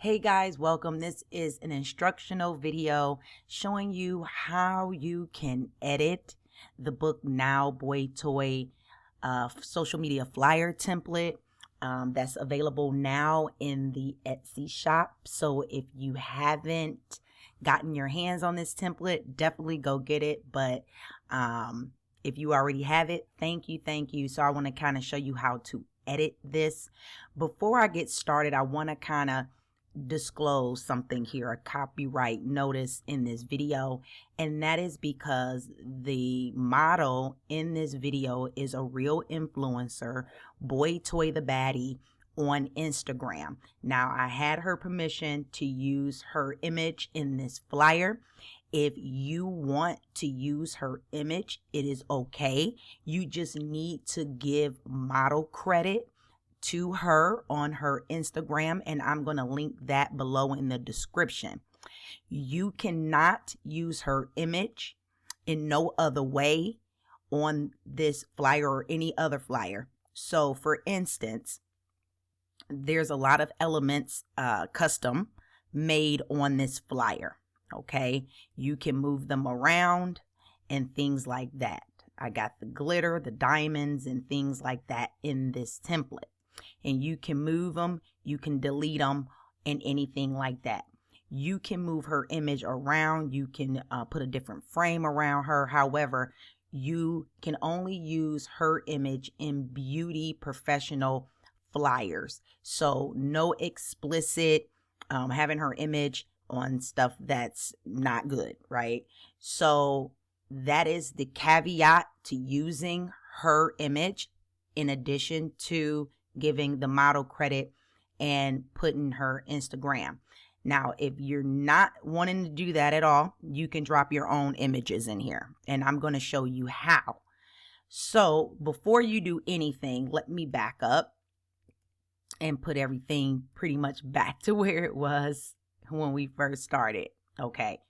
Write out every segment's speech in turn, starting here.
Hey guys, welcome. This is an instructional video showing you how you can edit the Book Now BOITOY social media flyer template that's available now in the Etsy shop. So if you haven't gotten your hands on this template, definitely go get it. But if you already have it, thank you. So I want to kind of show you how to edit this. Before I get started, I want to kind of disclose something here, a copyright notice in this video, and that is because the model in this video is a real influencer, BOITOY the Baddie, on Instagram. Now, I had her permission to use her image in this flyer. If you want to use her image, it is okay. You just need to give model credit to her on her Instagram, and I'm going to link that below in the description. You cannot use her image in no other way on this flyer or any other flyer. So for instance, there's a lot of elements custom made on this flyer. Okay, you can move them around and things like that. I got the glitter, the diamonds, and things like that in this template. And you can move them, you can delete them, and anything like that. You can move her image around. You can put a different frame around her. However, you can only use her image in beauty professional flyers. So no explicit having her image on stuff that's not good, right? So that is the caveat to using her image in addition to giving the model credit and putting her Instagram. Now, if you're not wanting to do that at all, you can drop your own images in here, and I'm going to show you how. So before you do anything, let me back up and put everything pretty much back to where it was when we first started. Okay.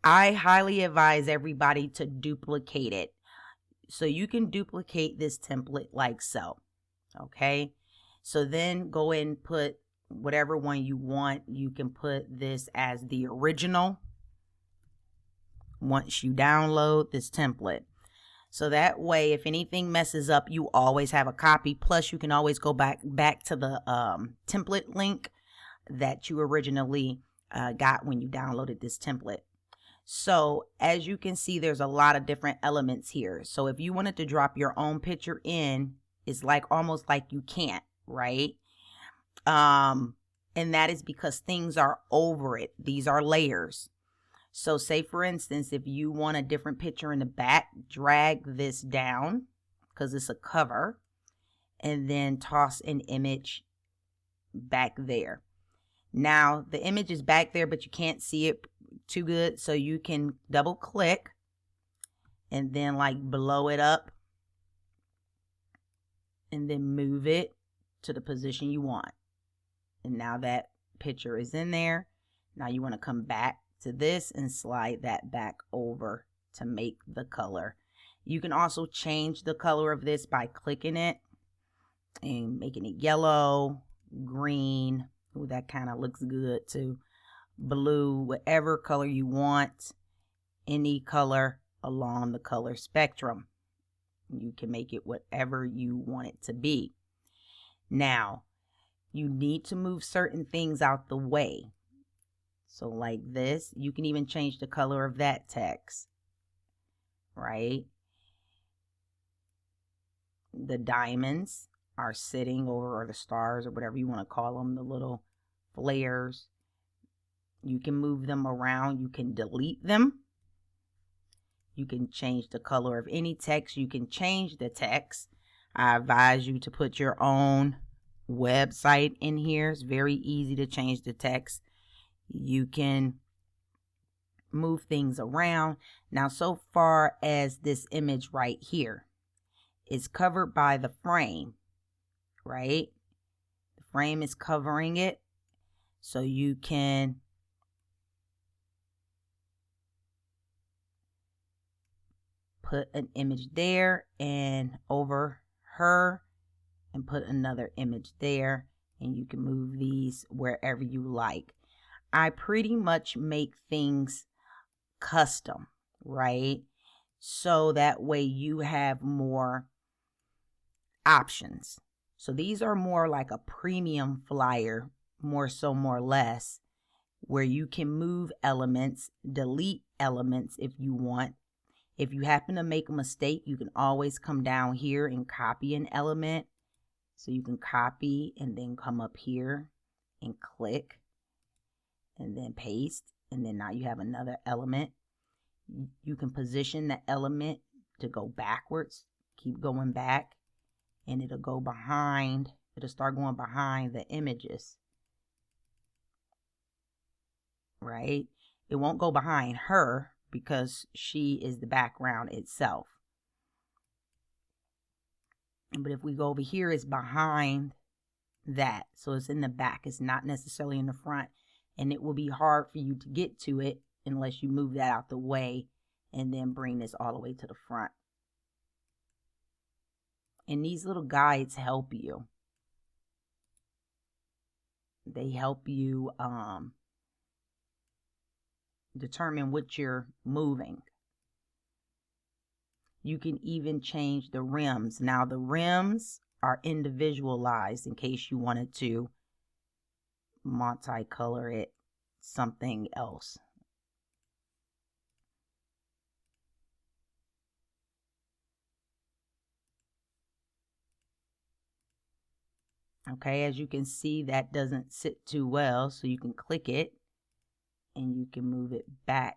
I highly advise everybody to duplicate it. So you can duplicate this template like so. Okay. So then go and put whatever one you want. You can put this as the original once you download this template. So that way, if anything messes up, you always have a copy. Plus, you can always go back to the template link that you originally got when you downloaded this template. So as you can see, there's a lot of different elements here. So if you wanted to drop your own picture in, it's like almost like you can't, right? And that is because things are over it. These are layers. So say for instance, if you want a different picture in the back, drag this down because it's a cover, and then toss an image back there. Now the image is back there, but you can't see it too good. So you can double click and then like blow it up and then move it to the position you want. And now that picture is in there. Now you want to come back to this and slide that back over to make the color. You can also change the color of this by clicking it and making it yellow, green. Ooh, that kind of looks good too. Blue, whatever color you want, any color along the color spectrum. You can make it whatever you want it to be. Now, you need to move certain things out the way. So like this, you can even change the color of that text, right? The diamonds are sitting over, or the stars, or whatever you want to call them, the little flares. You can move them around. You can delete them. You can change the color of any text. You can change the text. I advise you to put your own website in here. It's very easy to change the text. You can move things around. Now, so far as this image right here is covered by the frame, right? The frame is covering it. So you can put an image there and over her and put another image there, and you can move these wherever you like. I pretty much make things custom, right? So that way you have more options. So these are more like a premium flyer, more so, more less, where you can move elements, delete elements if you want. If you happen to make a mistake, you can always come down here and copy an element. So you can copy and then come up here and click and then paste. And then now you have another element. You can position the element to go backwards. Keep going back and it'll go behind. It'll start going behind the images. Right? It won't go behind her because she is the background itself. But if we go over here, it's behind that. So it's in the back. It's not necessarily in the front. And it will be hard for you to get to it unless you move that out the way and then bring this all the way to the front. And these little guides help you. They help you determine what you're moving. You can even change the rims. Now the rims are individualized in case you wanted to multicolor it something else. Okay, as you can see, that doesn't sit too well, so you can click it and you can move it back.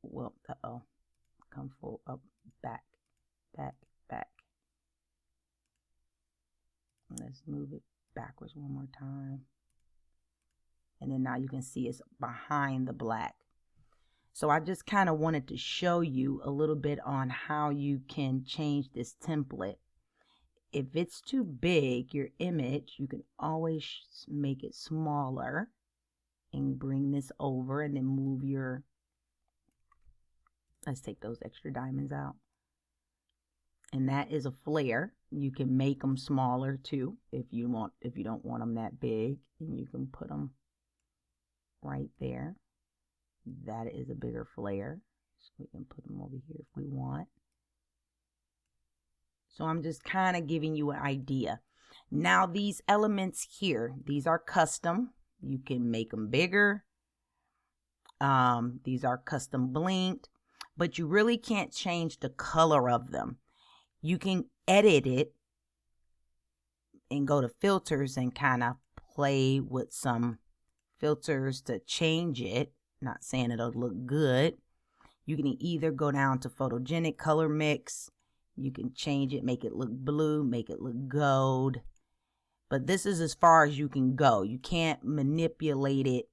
Well, come full up, back. Let's move it backwards one more time. And then now you can see it's behind the black. So I just kind of wanted to show you a little bit on how you can change this template. If it's too big, your image, you can always make it smaller and bring this over and then move your, let's take those extra diamonds out. And that is a flare. You can make them smaller too if you don't want them that big, and you can put them right there. That is a bigger flare. So we can put them over here if we want. So I'm just kind of giving you an idea. Now these elements here, these are custom. You can make them bigger. These are custom blinked, but you really can't change the color of them. You can edit it and go to filters and kind of play with some filters to change it. Not saying it'll look good. You can either go down to photogenic color mix. You can change it, make it look blue, make it look gold. But this is as far as you can go. You can't manipulate it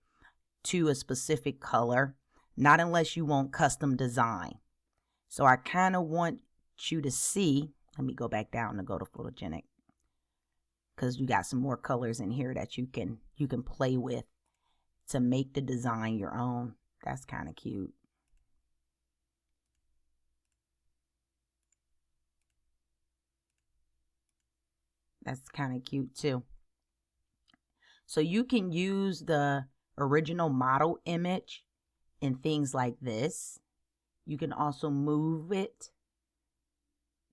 to a specific color, not unless you want custom design. So I kind of want you to see, let me go back down to go to photogenic, because you got some more colors in here that you can play with to make the design your own. That's kind of cute. That's kind of cute too. So you can use the original model image in things like this. You can also move it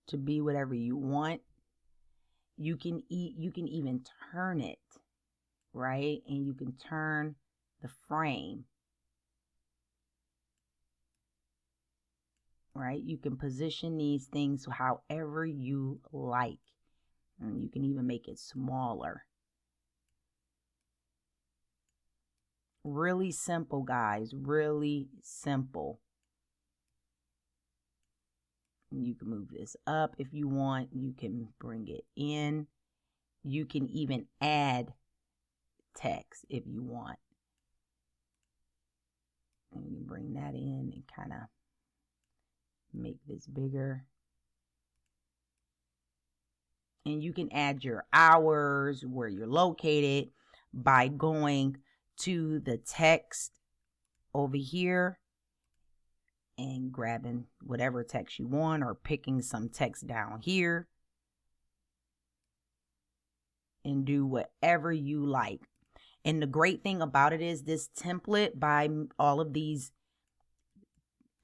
to be whatever you want. You can even turn it, right? And you can turn the frame, right? You can position these things however you like. And you can even make it smaller. Really simple, guys. Really simple. You can move this up if you want. You can bring it in. You can even add text if you want. And you can bring that in and kind of make this bigger. And you can add your hours, where you're located, by going to the text over here and grabbing whatever text you want, or picking some text down here and do whatever you like. And the great thing about it is this template, by all of these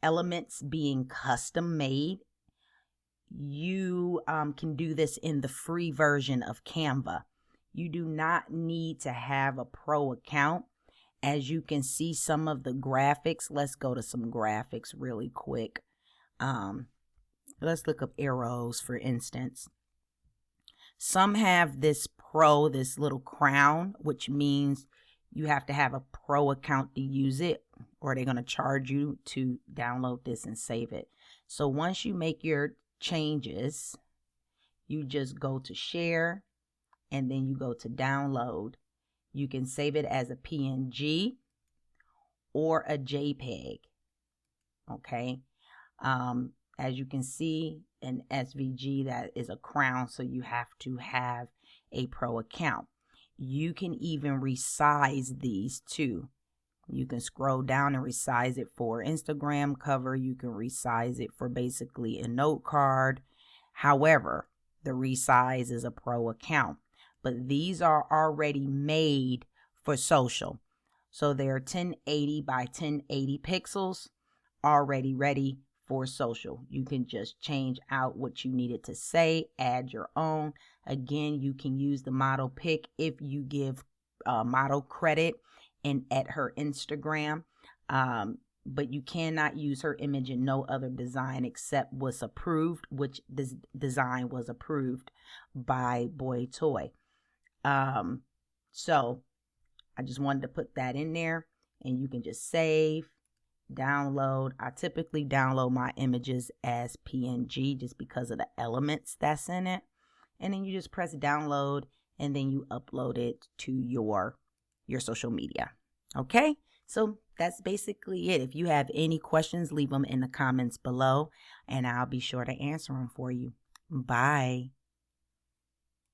elements being custom made, you can do this in the free version of Canva. You do not need to have a pro account. As you can see some of the graphics, let's go to some graphics really quick. Let's look up arrows, for instance. Some have this pro, this little crown, which means you have to have a pro account to use it, or they're going to charge you to download this and save it. So once you make your changes, you just go to share, and then you go to download. You can save it as a PNG or a JPEG. Okay. As you can see, an SVG, that is a crown, so you have to have a pro account. You can even resize these too. You can scroll down and resize it for Instagram cover. You can resize it for basically a note card. However, the resize is a pro account. But these are already made for social. So they're 1080 by 1080 pixels, already ready for social. You can just change out what you needed to say, add your own. Again, you can use the model pick if you give model credit and at her Instagram. But you cannot use her image in no other design except what's approved, which this design was approved by BOITOY. So I just wanted to put that in there, and you can just save, download. I typically download my images as PNG just because of the elements that's in it. And then you just press download, and then you upload it to your social media. Okay, so that's basically it. If you have any questions, leave them in the comments below, and I'll be sure to answer them for you. Bye.